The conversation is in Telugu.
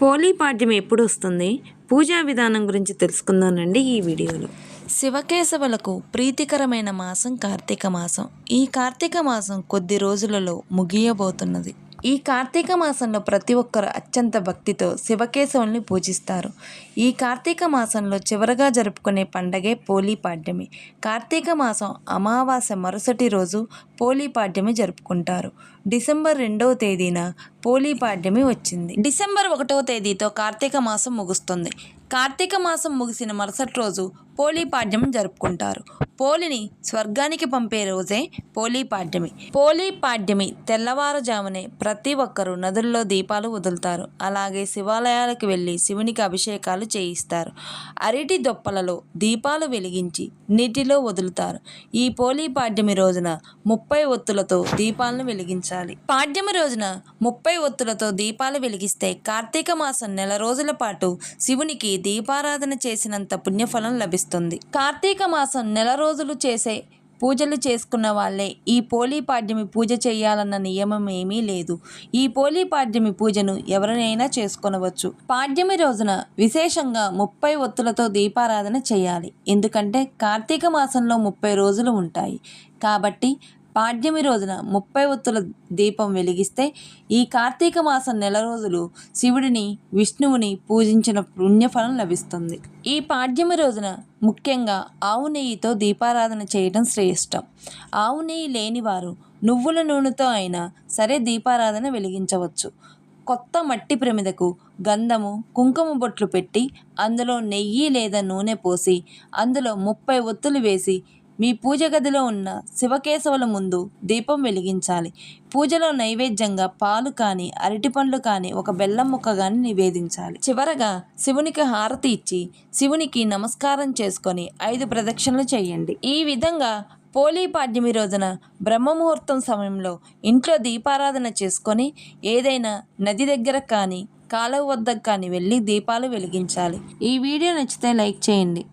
పోలీ పాడ్యం ఎప్పుడు వస్తుంది? పూజా విధానం గురించి తెలుసుకుందానండి ఈ వీడియోలో. శివకేశవులకు ప్రీతికరమైన మాసం కార్తీక మాసం. ఈ కార్తీక మాసం కొద్ది రోజులలో ముగియబోతున్నది. ఈ కార్తీక మాసంలో ప్రతి ఒక్కరు అత్యంత భక్తితో శివకేశవుల్ని పూజిస్తారు. ఈ కార్తీక మాసంలో చివరగా జరుపుకునే పండగే పోలీ పాడ్యమి. కార్తీక మాసం అమావాస్య మరుసటి రోజు పోలీ పాడ్యమి జరుపుకుంటారు. డిసెంబర్ 2వ తేదీన పోలీ పాడ్యమి వచ్చింది. డిసెంబర్ 1వ తేదీతో కార్తీక మాసం ముగుస్తుంది. కార్తీక మాసం ముగిసిన మరుసటి రోజు పోలీ పాడ్యమి జరుపుకుంటారు. పోలిని స్వర్గానికి పంపే రోజే పోలీ పాడ్యమి. పోలీ పాడ్యమి తెల్లవారుజామునే ప్రతి ఒక్కరూ నదుల్లో దీపాలు వదులుతారు. అలాగే శివాలయాలకు వెళ్ళి శివునికి అభిషేకాలు చేయిస్తారు. అరటి దొప్పలలో దీపాలు వెలిగించి నీటిలో వదులుతారు. ఈ పోలీ పాడ్యమి రోజున 30 ఒత్తులతో దీపాలను వెలిగించాలి. పాడ్యమి రోజున 30 ఒత్తులతో దీపాలు వెలిగిస్తే కార్తీక మాసం నెల రోజుల పాటు శివునికి దీపారాధన చేసినంత పుణ్యఫలం లభిస్తుంది. కార్తీక మాసం నెల రోజులు చేసే పూజలు చేసుకున్న వాళ్ళే ఈ పోలీ పాడ్యమి పూజ చేయాలన్న నియమం ఏమీ లేదు. ఈ పోలీ పాడ్యమి పూజను ఎవరినైనా చేసుకొనవచ్చు. పాడ్యమి రోజున విశేషంగా 30 ఒత్తులతో దీపారాధన చేయాలి. ఎందుకంటే కార్తీక మాసంలో 30 రోజులు ఉంటాయి కాబట్టి పాడ్యమి రోజున 30 ఒత్తుల దీపం వెలిగిస్తే ఈ కార్తీక మాసం నెల రోజులు శివుడిని విష్ణువుని పూజించిన పుణ్యఫలం లభిస్తుంది. ఈ పాడ్యమి రోజున ముఖ్యంగా ఆవు నెయ్యితో దీపారాధన చేయడం శ్రేష్టం. ఆవు నెయ్యి లేనివారు నువ్వుల నూనెతో అయినా సరే దీపారాధన వెలిగించవచ్చు. కొత్త మట్టి ప్రమిదకు గంధము కుంకుమ బొట్లు పెట్టి అందులో నెయ్యి లేదా నూనె పోసి అందులో 30 ఒత్తులు వేసి మీ పూజ గదిలో ఉన్న శివకేశవుల ముందు దీపం వెలిగించాలి. పూజలో నైవేద్యంగా పాలు కానీ అరటిపండ్లు కానీ ఒక బెల్లం ముక్క కానీ నివేదించాలి. చివరగా శివునికి హారతి ఇచ్చి శివునికి నమస్కారం చేసుకొని 5 ప్రదక్షిణలు చేయండి. ఈ విధంగా పోలీ పాడ్యమి రోజున బ్రహ్మముహూర్తం సమయంలో ఇంట్లో దీపారాధన చేసుకొని ఏదైనా నది దగ్గర కానీ కాలువ వద్దకు కానీ వెళ్ళి దీపాలు వెలిగించాలి. ఈ వీడియో నచ్చితే లైక్ చేయండి.